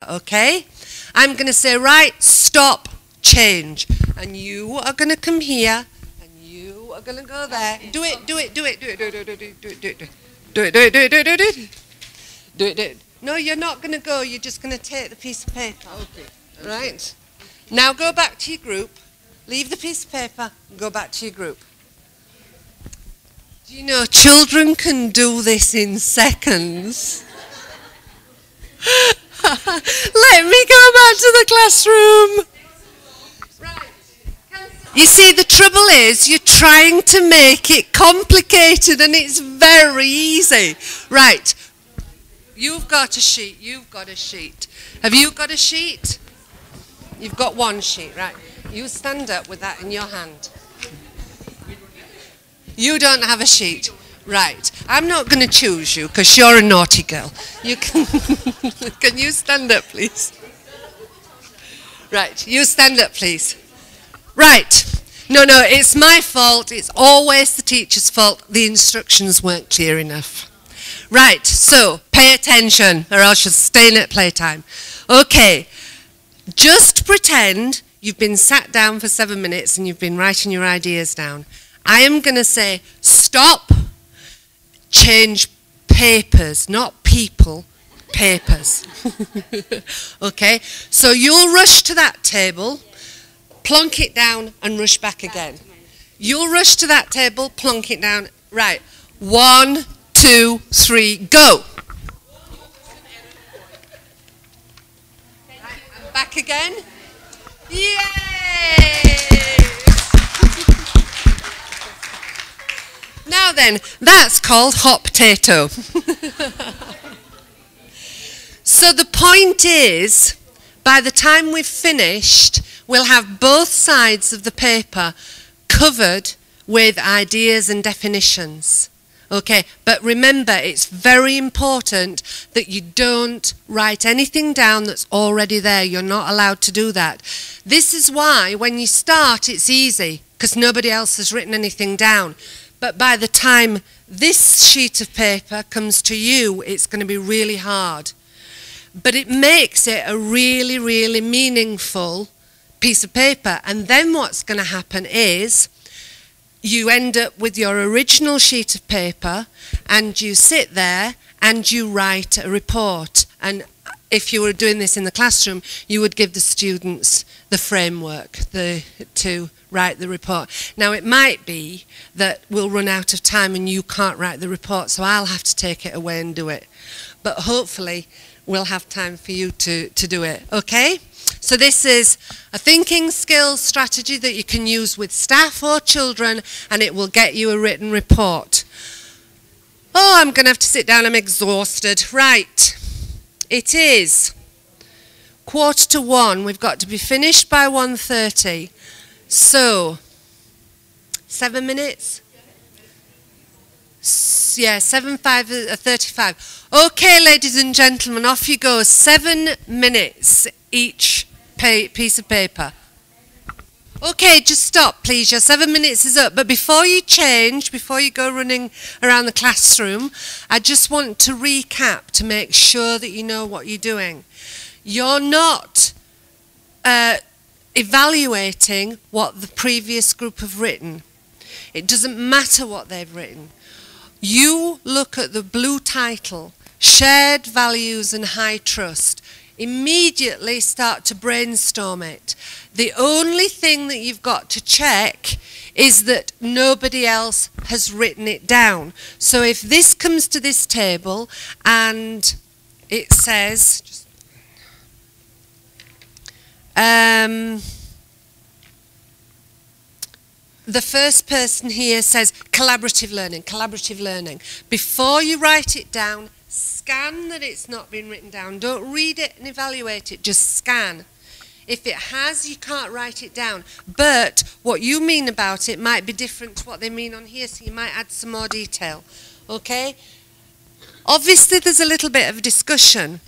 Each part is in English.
okay? I'm going to say, right, stop, change. And you are going to come here, and you are going to go there. Do it, do it, do it, do it, do it, do it, do it, do it, do it, do it, do it, do it, do it, do it, do it, do it, do it. No, you're not going to go, you're just going to take the piece of paper. Okay. Right? Now go back to your group, leave the piece of paper, and go back to your group. Do you know, children can do this in seconds. Let me go back to the classroom. Right. You see, the trouble is you're trying to make it complicated and it's very easy. Right. You've got a sheet. You've got a sheet. Have you got a sheet? You've got one sheet, right. You stand up with that in your hand. You don't have a sheet. Right. I'm not going to choose you because you're a naughty girl. You can, can you stand up, please? Right. You stand up, please. Right. No, it's my fault. It's always the teacher's fault. The instructions weren't clear enough. Right. So, pay attention or else you'll stay at playtime. Okay. Just pretend you've been sat down for 7 minutes and you've been writing your ideas down. I am going to say, stop, change papers, not people, papers. Okay, so you'll rush to that table, plonk it down and rush back again. You'll rush to that table, plonk it down. Right, 1, 2, 3, go. Right, and back again. Yay! Now then, that's called hot potato. So the point is, by the time we've finished, we'll have both sides of the paper covered with ideas and definitions. Okay, but remember, it's very important that you don't write anything down that's already there. You're not allowed to do that. This is why when you start, it's easy, because nobody else has written anything down. But by the time this sheet of paper comes to you, it's going to be really hard. But it makes it a really, really meaningful piece of paper. And then what's going to happen is you end up with your original sheet of paper and you sit there and you write a report. And if you were doing this in the classroom, you would give the students the framework to write the report. Now, it might be that we'll run out of time and you can't write the report, so I'll have to take it away and do it. But hopefully, we'll have time for you to do it, okay? So this is a thinking skills strategy that you can use with staff or children, and it will get you a written report. Oh, I'm going to have to sit down, I'm exhausted. Right, it is 1:45. We've got to be finished by 1:30. So, 7 minutes? Yeah, 7:35. Okay, ladies and gentlemen, off you go. 7 minutes each piece of paper. Okay, just stop, please. Your 7 minutes is up. But before you change, before you go running around the classroom, I just want to recap to make sure that you know what you're doing. You're not evaluating what the previous group have written. It doesn't matter what they've written. You look at the blue title, Shared Values and High Trust. Immediately start to brainstorm it. The only thing that you've got to check is that nobody else has written it down. So if this comes to this table and it says, the first person here says collaborative learning, collaborative learning. Before you write it down, scan that it's not been written down. Don't read it and evaluate it, just scan. If it has, you can't write it down. But what you mean about it might be different to what they mean on here, so you might add some more detail. Okay? Obviously, there's a little bit of discussion.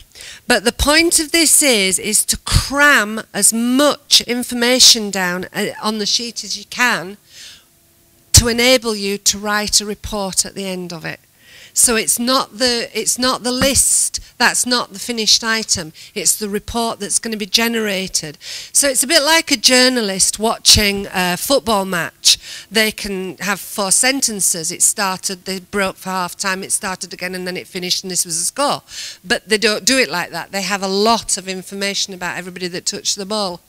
But the point of this is to cram as much information down on the sheet as you can to enable you to write a report at the end of it. So it's not the list, that's not the finished item, it's the report that's going to be generated. So it's a bit like a journalist watching a football match. They can have 4 sentences. It started, they broke for half time, it started again, and then it finished, and this was a score. But they don't do it like that. They have a lot of information about everybody that touched the ball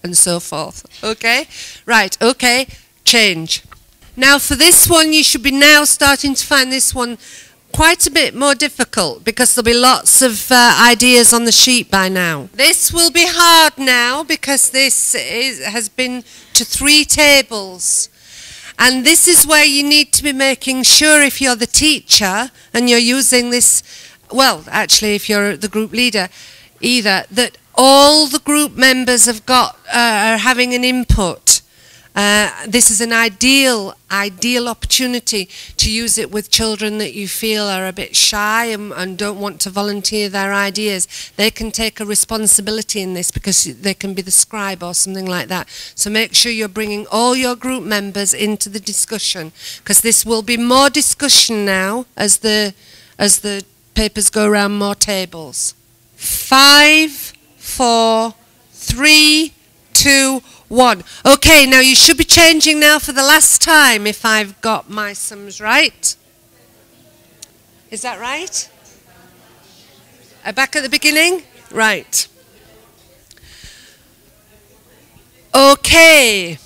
and so forth. Okay? Right, okay, change. Now for this one, you should be now starting to find this one quite a bit more difficult, because there'll be lots of ideas on the sheet by now. This will be hard now, because this has been to 3 tables. And this is where you need to be making sure, if you're the teacher and you're using this, well, actually if you're the group leader, either, that all the group members have got, are having an input. This is an ideal opportunity to use it with children that you feel are a bit shy and don't want to volunteer their ideas. They can take a responsibility in this, because they can be the scribe or something like that. So make sure you're bringing all your group members into the discussion, because this will be more discussion now as the papers go around more tables. 5, 4, 3, 2, 1. Okay, now you should be changing now for the last time, if I've got my sums right. Is that right? Back at the beginning? Right. Okay.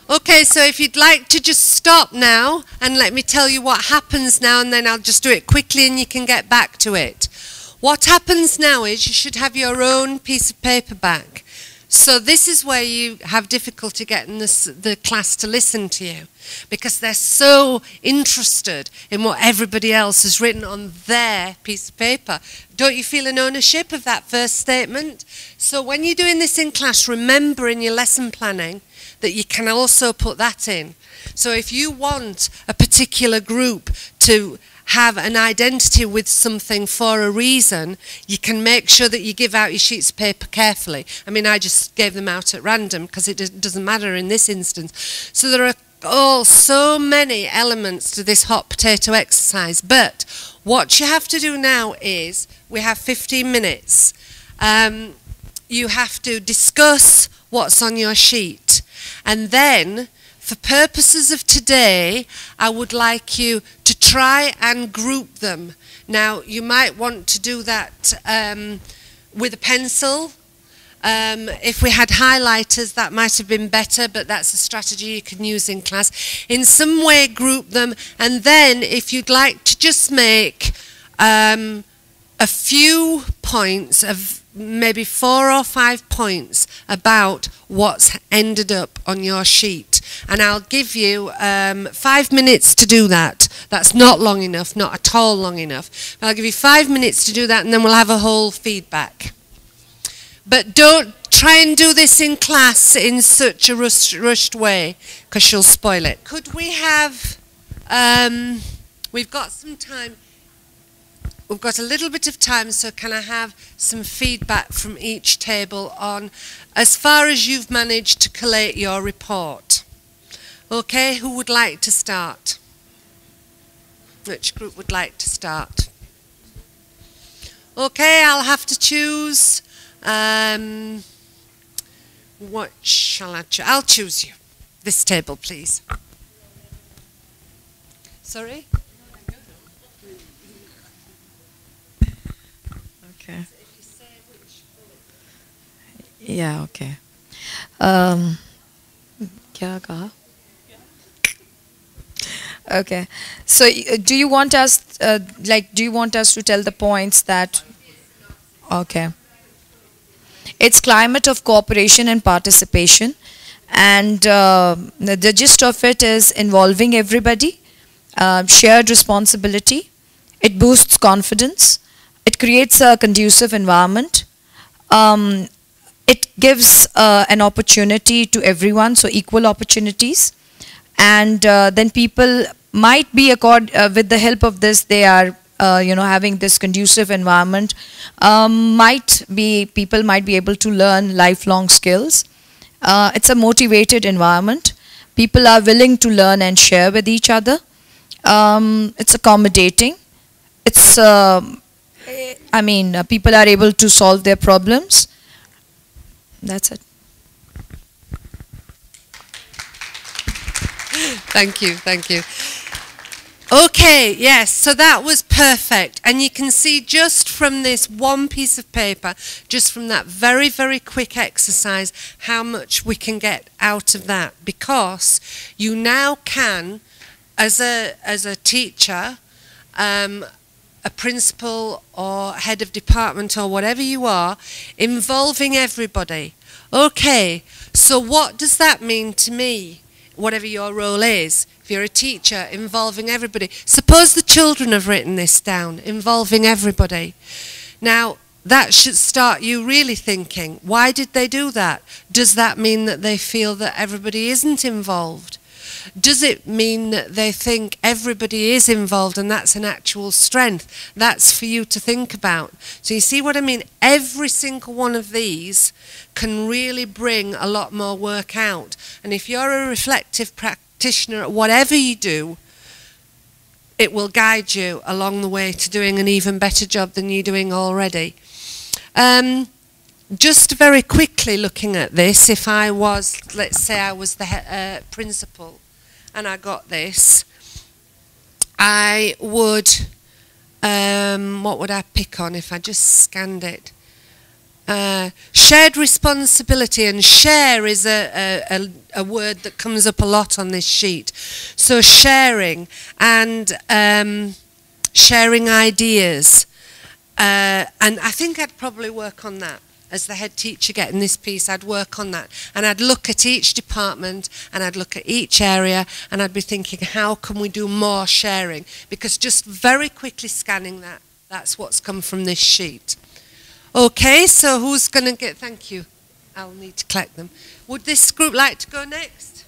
Okay, so if you'd like to just stop now and let me tell you what happens now, and then I'll just do it quickly and you can get back to it. What happens now is you should have your own piece of paper back. So this is where you have difficulty getting the class to listen to you, because they're so interested in what everybody else has written on their piece of paper. Don't you feel an ownership of that first statement? So when you're doing this in class, remember in your lesson planning that you can also put that in. So if you want a particular group to have an identity with something for a reason, you can make sure that you give out your sheets of paper carefully. I mean, I just gave them out at random because it doesn't matter in this instance. So there are so many elements to this hot potato exercise, but what you have to do now is, we have 15 minutes. You have to discuss what's on your sheet, and then for purposes of today, I would like you to try and group them. Now, you might want to do that with a pencil. If we had highlighters, that might have been better, but that's a strategy you can use in class. In some way, group them, and then if you'd like to just make a few points of maybe 4 or 5 points about what's ended up on your sheet. And I'll give you 5 minutes to do that. That's not long enough, not at all long enough. But I'll give you 5 minutes to do that, and then we'll have a whole feedback. But don't try and do this in class in such a rushed way, because you'll spoil it. Could we have, we've got some time. We've got a little bit of time, so can I have some feedback from each table on as far as you've managed to collate your report? Okay, who would like to start? Which group would like to start? Okay, I'll have to choose. What shall I choose? I'll choose you. This table, please. Sorry? Okay. Yeah, okay. क्या कहा? Okay. So do you want us do you want us to tell the points that? Okay. It's climate of cooperation and participation, and the gist of it is involving everybody, shared responsibility, it boosts confidence, it creates a conducive environment, it gives an opportunity to everyone, so equal opportunities, and then people might be, with the help of this, they are having this conducive environment, people might be able to learn lifelong skills. It's a motivated environment, People are willing to learn and share with each other. It's accommodating. It's, people are able to solve their problems. That's it. Thank you, thank you. Okay, yes, so that was perfect. And you can see just from this one piece of paper, just from that very, very quick exercise, how much we can get out of that. Because you now can, as a teacher, a principal or head of department or whatever you are, involving everybody. Okay, so what does that mean to me? Whatever your role is, if you're a teacher, involving everybody. Suppose the children have written this down, involving everybody. Now, that should start you really thinking, why did they do that? Does that mean that they feel that everybody isn't involved? Does it mean that they think everybody is involved and that's an actual strength? That's for you to think about. So you see what I mean? Every single one of these can really bring a lot more work out. And if you're a reflective practitioner at whatever you do, it will guide you along the way to doing an even better job than you're doing already. Just very quickly looking at this, if I was, let's say I was the principal and I got this, I would, what would I pick on if I just scanned it? Shared responsibility, and share is a word that comes up a lot on this sheet. So sharing and sharing ideas, and I think I'd probably work on that. As the head teacher getting this piece, I'd work on that. And I'd look at each department and I'd look at each area and I'd be thinking, how can we do more sharing? Because just very quickly scanning that, that's what's come from this sheet. Okay, so who's going to get, thank you. I'll need to collect them. Would this group like to go next?